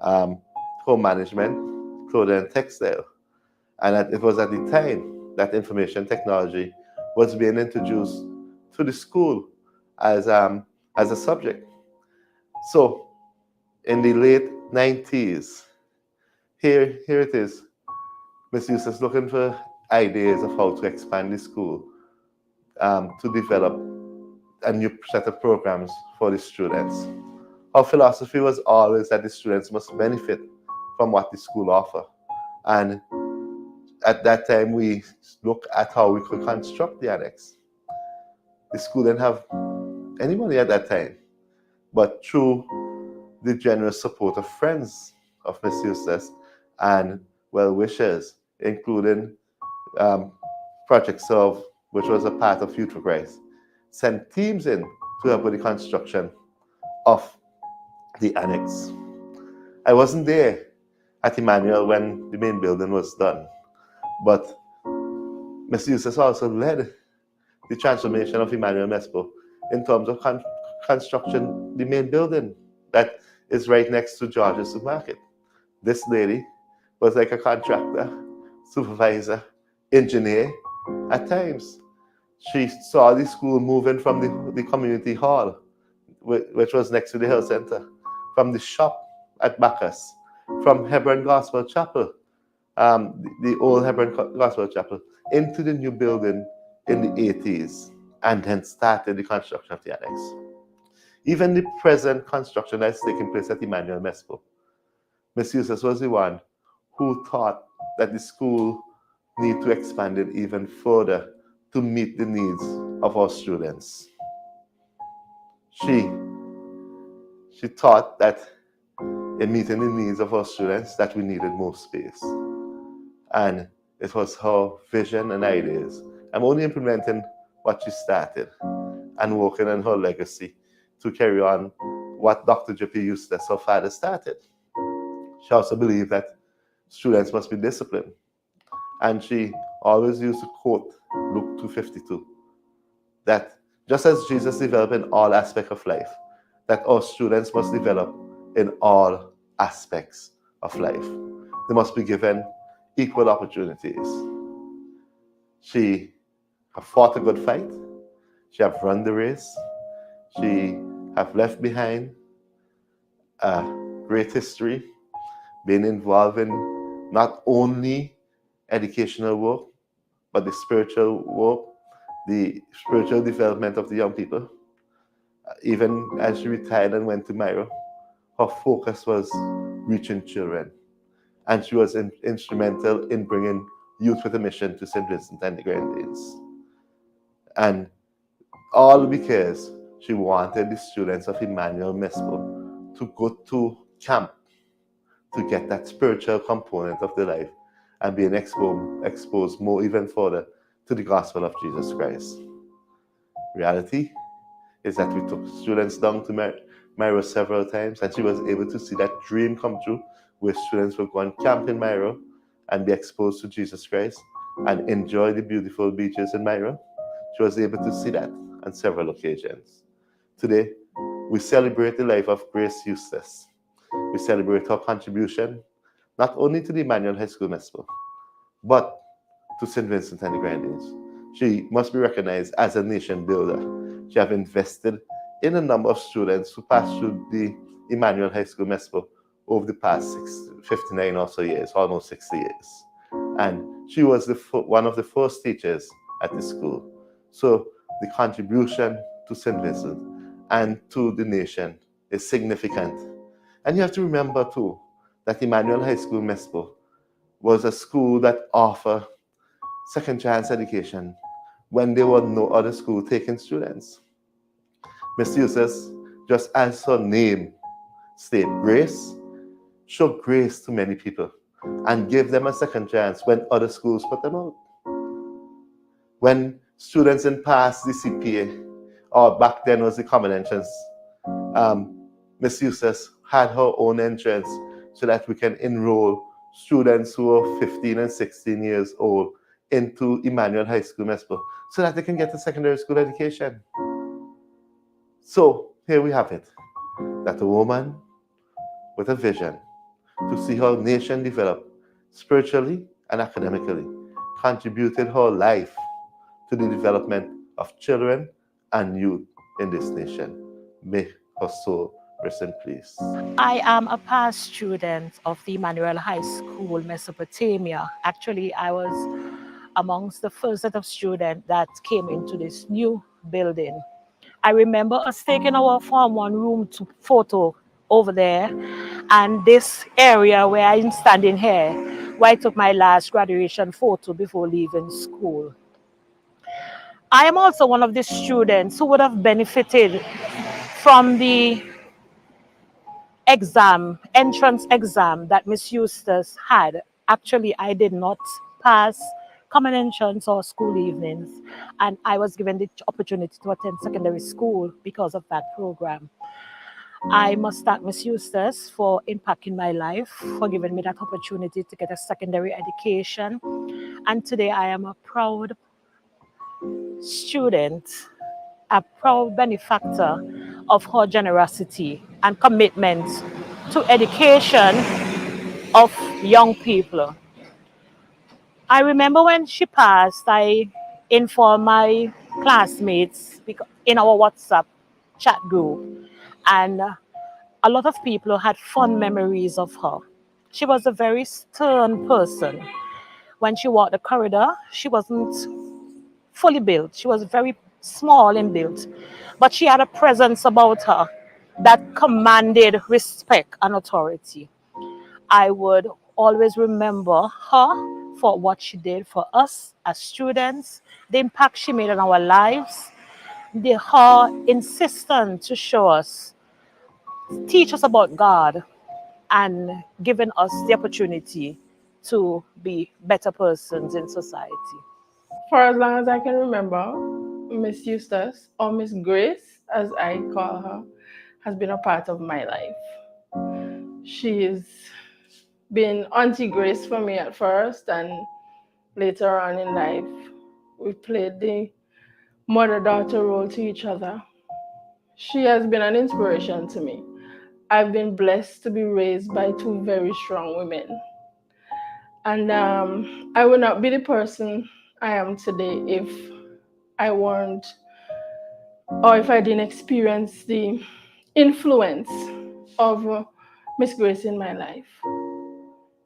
home management, clothing and textile. And it was at the time that information technology was being introduced to the school as a subject. So in the late 90s, here it is, Ms. Eustace looking for ideas of how to expand the school, to develop a new set of programs for the students. Our philosophy was always that the students must benefit from what the school offers. And at that time, we looked at how we could construct the annex. the school didn't have any money at that time. But through the generous support of friends of Miss Eustace and well-wishers, including Project Serve, which was a part of Youth for Christ, sent teams in to help with the construction of the annex. I wasn't there at Emmanuel when the main building was done, but Miss Eustace also led the transformation of Emmanuel Mespo in terms of construction, the main building that is right next to George's Supermarket. This lady was like a contractor, supervisor, engineer at times. She saw the school moving from the community hall, which was next to the health center, from the shop at Bacchus, from Hebron Gospel Chapel, the old Hebron Gospel Chapel, into the new building in the 80s, and then started the construction of the annex. Even the present construction that's taking place at Emmanuel Mespo, Miss Eustace was the one who thought that the school need to expand it even further to meet the needs of our students. She thought that in meeting the needs of our students that we needed more space. And it was her vision and ideas. I'm only implementing what she started and working on her legacy to carry on what Dr. J.P. Eustace, her father, started. She also believed that students must be disciplined. And she always used to quote Luke 2:52, that just as Jesus developed in all aspects of life, that our students must develop in all aspects of life. They must be given equal opportunities. She have fought a good fight. She have run the race. She have left behind a great history, been involved in not only educational work, but the spiritual work, the spiritual development of the young people. Even as she retired and went to Myra, her focus was reaching children. And she was instrumental in bringing Youth with a Mission to St. Vincent and the Grenadines. And all because she wanted the students of Emmanuel Mespo to go to camp to get that spiritual component of their life and being exposed more even further to the gospel of Jesus Christ. Reality is that we took students down to Myra several times, and she was able to see that dream come true, where students would go on camp in Myra and be exposed to Jesus Christ and enjoy the beautiful beaches in Myra. She was able to see that on several occasions. Today, we celebrate the life of Grace Eustace. We celebrate her contribution, not only to the Emmanuel High School Mespo, but to St. Vincent and the Grenadines. She must be recognized as a nation builder. She has invested in a number of students who passed through the Emmanuel High School Mespo over the past 59 or so years, almost 60 years. And she was one of the first teachers at the school. So the contribution to St. Vincent and to the nation is significant. And you have to remember too, that Emmanuel High School Mespo was a school that offered second chance education when there were no other school taking students. Miss Eustace, just as her name states, grace, showed grace to many people and gave them a second chance when other schools put them out. When students didn't pass the CPA, or back then was the common entrance, Miss Eustace had her own entrance so that we can enroll students who are 15 and 16 years old into Emmanuel High School Mespo so that they can get a secondary school education. So here we have it, that a woman with a vision to see her nation develop spiritually and academically contributed her life to the development of children and youth in this nation. May her soul rest in peace. I am a past student of the Emmanuel High School, Mesopotamia. Actually, I was amongst the first set of students that came into this new building. I remember us taking our Form 1 room photo over there, and this area where I'm standing here, where I took my last graduation photo before leaving school. I am also one of the students who would have benefited from the entrance exam that Miss Eustace had. Actually, I did not pass common entrance or school evenings, and I was given the opportunity to attend secondary school because of that program. I must thank Miss Eustace for impacting my life, for giving me that opportunity to get a secondary education. And today I am a proud student, a proud benefactor of her generosity and commitment to education of young people. I remember when she passed, I informed my classmates in our WhatsApp chat group, and a lot of people had fond memories of her. She was a very stern person. When she walked the corridor, she wasn't fully built. She was very small in build, but she had a presence about her that commanded respect and authority. I would always remember her for what she did for us as students, the impact she made on our lives, her insistence to show us, teach us about God, and giving us the opportunity to be better persons in society. For as long as I can remember, Miss Eustace, or Miss Grace, as I call her, has been a part of my life. She's been Auntie Grace for me at first, and later on in life, we played the mother-daughter role to each other. She has been an inspiration to me. I've been blessed to be raised by two very strong women. And I would not be the person I am today if I weren't, or if I didn't experience the influence of Miss Grace in my life.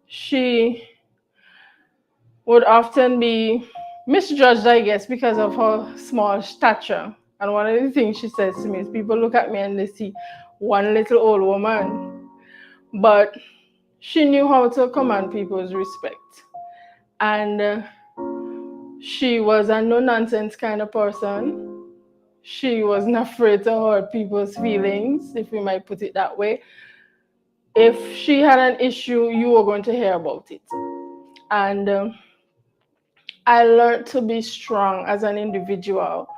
She would often be misjudged, I guess, because of her small stature. And one of the things she says to me is people look at me and they see one little old woman. But she knew how to command people's respect. And she was a no-nonsense kind of person. She wasn't afraid to hurt people's feelings, if we might put it that way. If she had an issue, you were going to hear about it. And I learned to be strong as an individual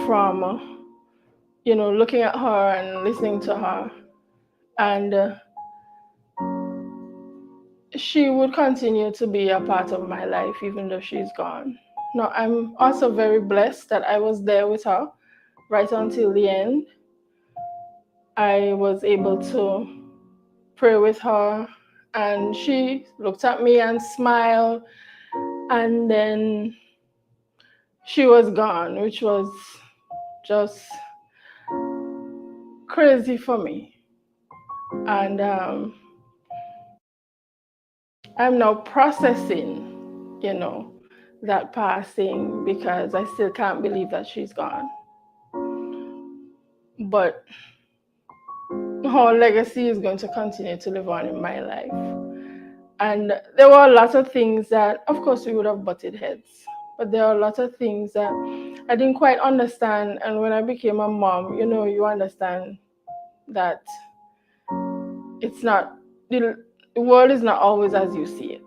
from, looking at her and listening to her. And she would continue to be a part of my life, even though she's gone. Now, I'm also very blessed that I was there with her right until the end. I was able to pray with her, and she looked at me and smiled, and then she was gone, which was just crazy for me. And I'm now processing, that passing, because I still can't believe that she's gone. But her legacy is going to continue to live on in my life. And there were a lot of things that, of course, we would have butted heads. But there are a lot of things that I didn't quite understand. And when I became a mom, you understand that it's not, the world is not always as you see it.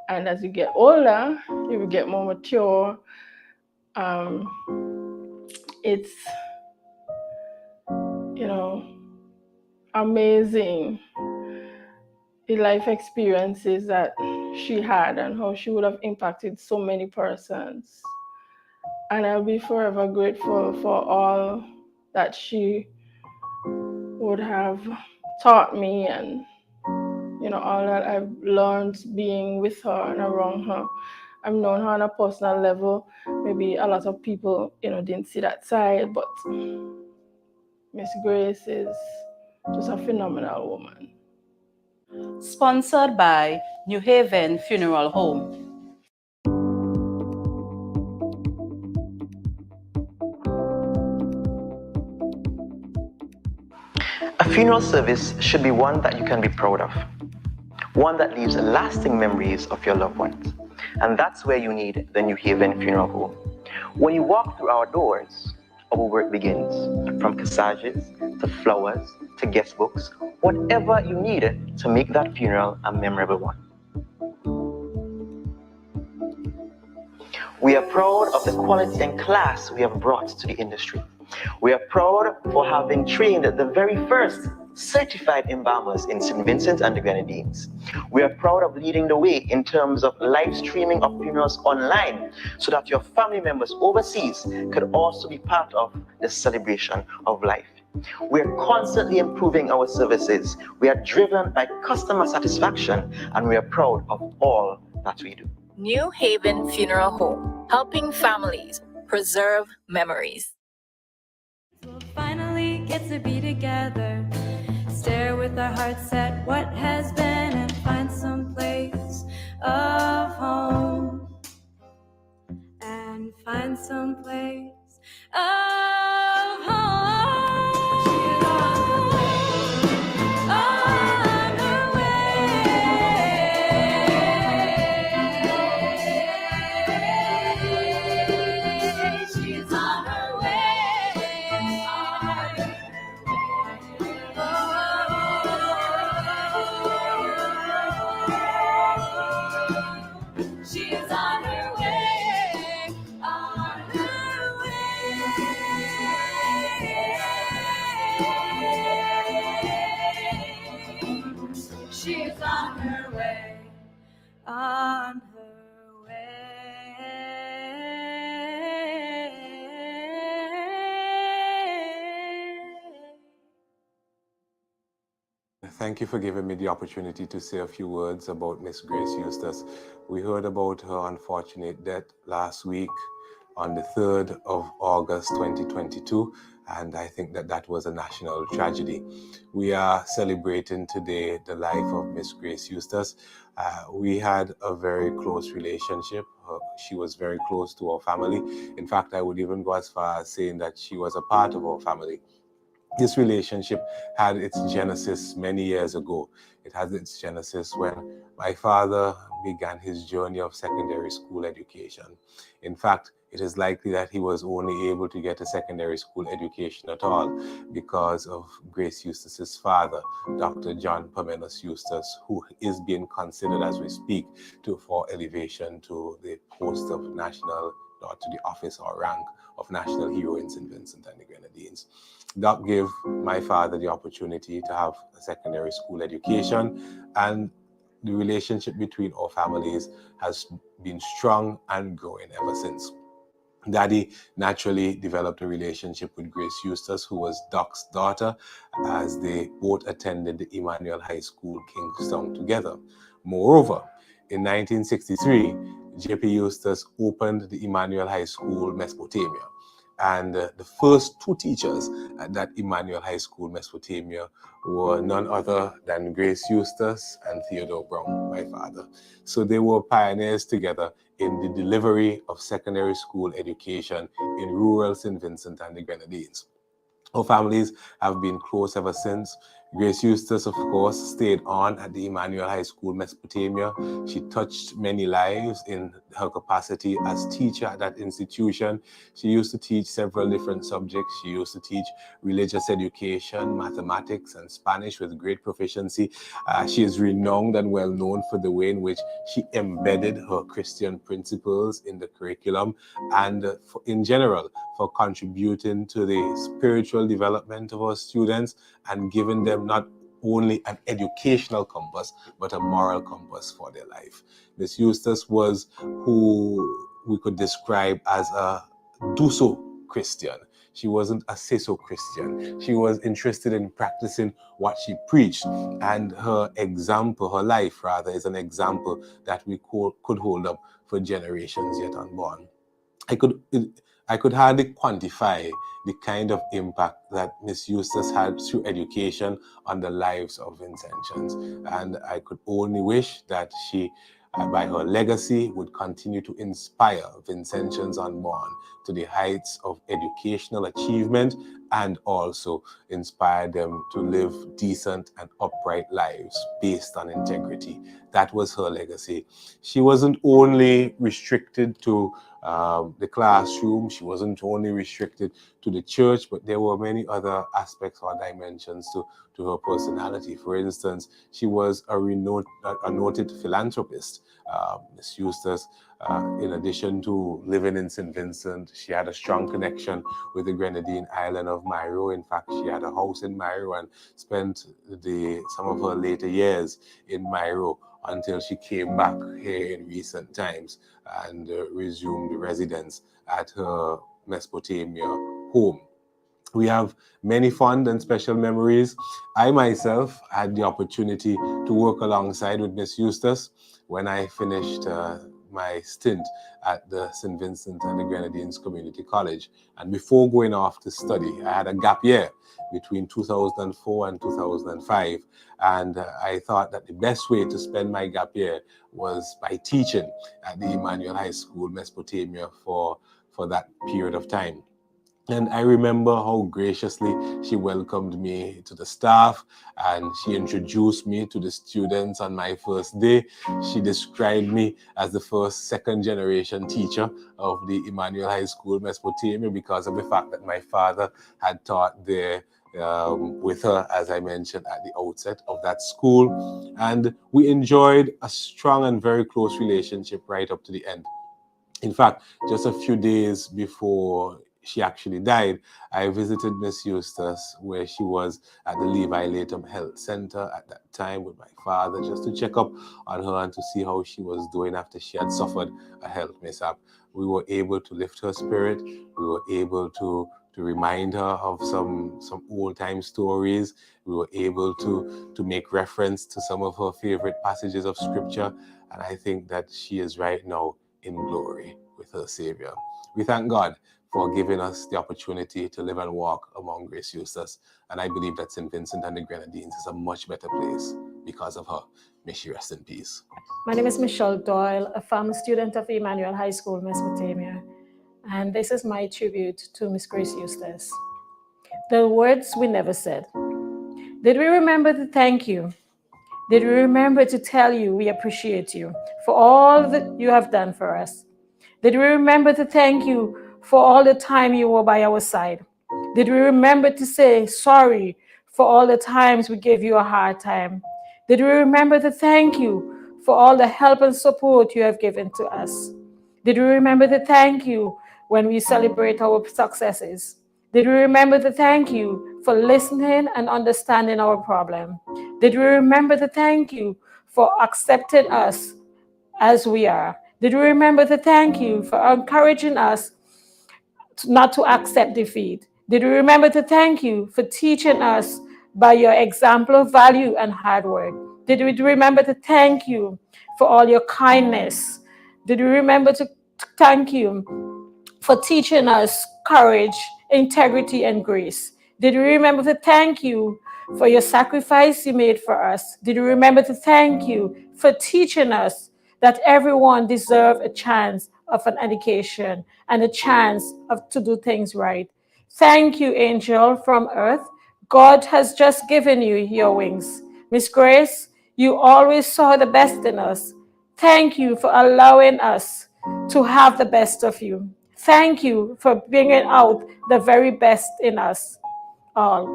And as you get older, you will get more mature. It's, amazing the life experiences that she had and how she would have impacted so many persons. And I'll be forever grateful for all that she would have taught me, and all that I've learned being with her and around her. I've known her on a personal level. Maybe a lot of people, didn't see that side, but Miss Grace is just a phenomenal woman. Sponsored by New Haven Funeral Home. A funeral service should be one that you can be proud of, one that leaves lasting memories of your loved ones. And that's where you need the New Haven Funeral Home. When you walk through our doors, our work begins. From corsages to flowers to guest books, whatever you need to make that funeral a memorable one. We are proud of the quality and class we have brought to the industry. We are proud for having trained the very first certified embalmers in St. Vincent and the Grenadines. We are proud of leading the way in terms of live streaming of funerals online so that your family members overseas could also be part of the celebration of life. We are constantly improving our services. We are driven by customer satisfaction, and we are proud of all that we do. New Haven Funeral Home, helping families preserve memories. We'll finally get to be together, stare with our hearts at what has been and find some place of home. And find some place of home. On her way. She's on her way. She's on her way. On her way. She's on her way. On her way. Thank you for giving me the opportunity to say a few words about Miss Grace Eustace. We heard about her unfortunate death last week on the 3rd of August 2022, and I think that that was a national tragedy. We are celebrating today the life of Miss Grace Eustace. We had a very close relationship. She was very close to our family. In fact, I would even go as far as saying that she was a part of our family. This relationship had its genesis many years ago. It has its genesis when my father began his journey of secondary school education. In fact, it is likely that he was only able to get a secondary school education at all because of Grace Eustace's father, Dr. John Parmenas Eustace, who is being considered as we speak for elevation to the post of national, or to the office or rank of national hero in St. Vincent and the Grenadines. That gave my father the opportunity to have a secondary school education, and the relationship between our families has been strong and growing ever since. Daddy naturally developed a relationship with Grace Eustace, who was Doc's daughter, as they both attended the Emmanuel High School, Kingstown, together. Moreover, in 1963, J.P. Eustace opened the Emmanuel High School, Mesopotamia. And the first two teachers at that Emmanuel High School, Mesopotamia, were none other than Grace Eustace and Theodore Brown, my father. So they were pioneers together in the delivery of secondary school education in rural St. Vincent and the Grenadines. Our families have been close ever since. Grace Eustace, of course, stayed on at the Emmanuel High School, Mesopotamia. She touched many lives in her capacity as teacher at that institution. She used to teach several different subjects. She used to teach religious education, mathematics, and Spanish with great proficiency. She is renowned and well known for the way in which she embedded her Christian principles in the curriculum, and in general, for contributing to the spiritual development of our students and giving them not only an educational compass, but a moral compass for their life. Miss Eustace was who we could describe as a do-so Christian. She wasn't a say-so Christian. She was interested in practicing what she preached, and her example, her life rather, is an example that we could hold up for generations yet unborn. I could hardly quantify the kind of impact that Miss Eustace had through education on the lives of Vincentians. And I could only wish that she, by her legacy, would continue to inspire Vincentians unborn to the heights of educational achievement, and also inspire them to live decent and upright lives based on integrity. That was her legacy. She wasn't only restricted to the classroom. She wasn't only restricted to the church, but there were many other aspects or dimensions to her personality. For instance, she was a noted philanthropist. Miss Eustace, in addition to living in St. Vincent, she had a strong connection with the Grenadine island of Mairo. In fact, she had a house in Mairo and spent some of her later years in Mairo until she came back here in recent times and resumed residence at her Mesopotamia home. We have many fond and special memories. I myself had the opportunity to work alongside with Miss Eustace when I finished my stint at the St. Vincent and the Grenadines Community College. And before going off to study, I had a gap year between 2004 and 2005. And I thought that the best way to spend my gap year was by teaching at the Emmanuel High School, Mesopotamia, for that period of time. And I remember how graciously she welcomed me to the staff and she introduced me to the students on my first day. She described me as the second generation teacher of the Emmanuel High School, Mesopotamia, because of the fact that my father had taught there with her, as I mentioned at the outset of that school. And we enjoyed a strong and very close relationship right up to the end. In fact, just a few days before she actually died, I visited Miss Eustace where she was at the Levi Latham Health Center at that time with my father, just to check up on her and to see how she was doing after she had suffered a health mishap. We were able to lift her spirit. We were able to remind her of some old-time stories. We were able to make reference to some of her favorite passages of scripture. And I think that she is right now in glory with her Savior. We thank God for giving us the opportunity to live and walk among Grace Eustace. And I believe that St. Vincent and the Grenadines is a much better place because of her. May she rest in peace. My name is Michelle Doyle, a former student of Emmanuel High School, Mesopotamia. And this is my tribute to Miss Grace Eustace. The words we never said. Did we remember to thank you? Did we remember to tell you we appreciate you for all that you have done for us? Did we remember to thank you for all the time you were by our side? Did we remember to say sorry for all the times we gave you a hard time? Did we remember to thank you for all the help and support you have given to us? Did we remember to thank you when we celebrate our successes? Did we remember to thank you for listening and understanding our problem? Did we remember to thank you for accepting us as we are? Did we remember to thank you for encouraging us not to accept defeat? Did we remember to thank you for teaching us by your example of value and hard work? Did we remember to thank you for all your kindness? Did we remember to thank you for teaching us courage, integrity, and grace? Did we remember to thank you for your sacrifice you made for us? Did we remember to thank you for teaching us that everyone deserves a chance of an education and a chance to do things right? Thank you, angel from earth. God has just given you your wings. Miss Grace, you always saw the best in us. Thank you for allowing us to have the best of you. Thank you for bringing out the very best in us all.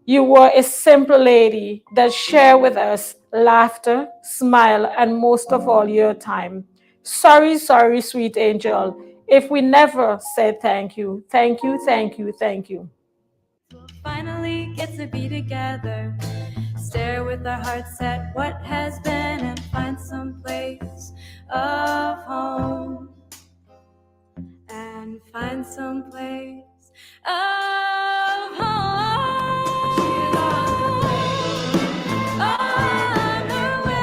You were a simple lady that shared with us laughter, smile, and most of all, your time. Sorry, sweet angel, if we never said thank you. Thank you, thank you, thank you. We'll finally get to be together, stare with our hearts at what has been and find some place of home. And find some place of home. On her way.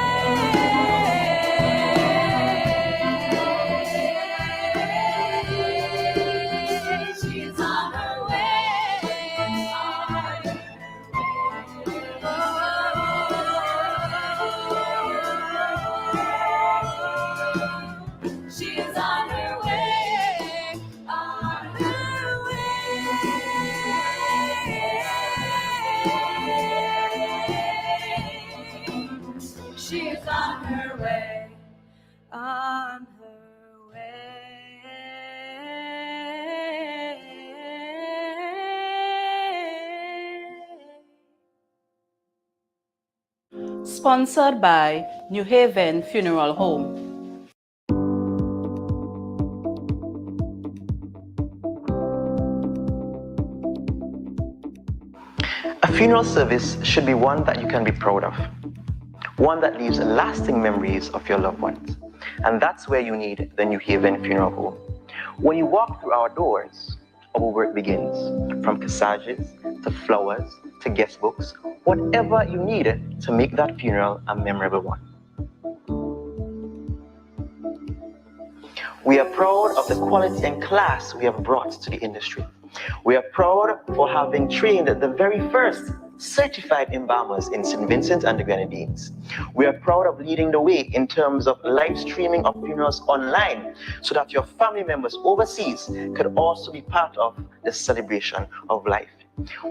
She's on her way. She's on her way. On her way. Sponsored by New Haven Funeral Home. A funeral service should be one that you can be proud of, one that leaves lasting memories of your loved ones. And that's where you need the New Haven Funeral Home. When you walk through our doors, our work begins. From corsages to flowers to guest books, whatever you need to make that funeral a memorable one. We are proud of the quality and class we have brought to the industry. We are proud for having trained the very first certified embalmers in St. Vincent and the Grenadines. We are proud of leading the way in terms of live streaming of funerals online so that your family members overseas could also be part of the celebration of life.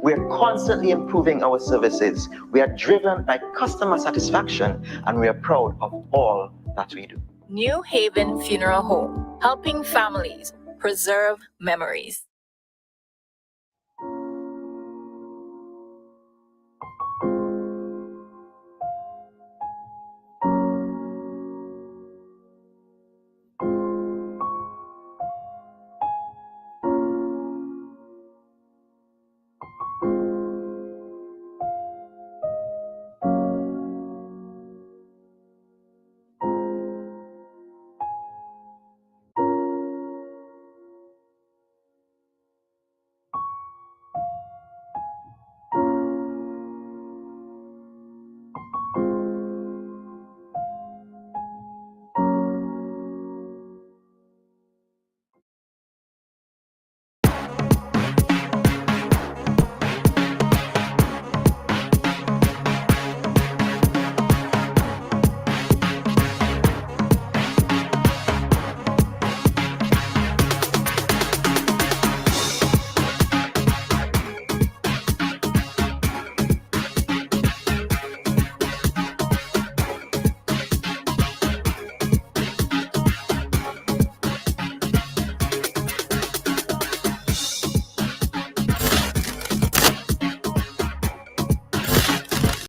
We are constantly improving our services. We are driven by customer satisfaction, and we are proud of all that we do. New Haven Funeral Home, helping families preserve memories.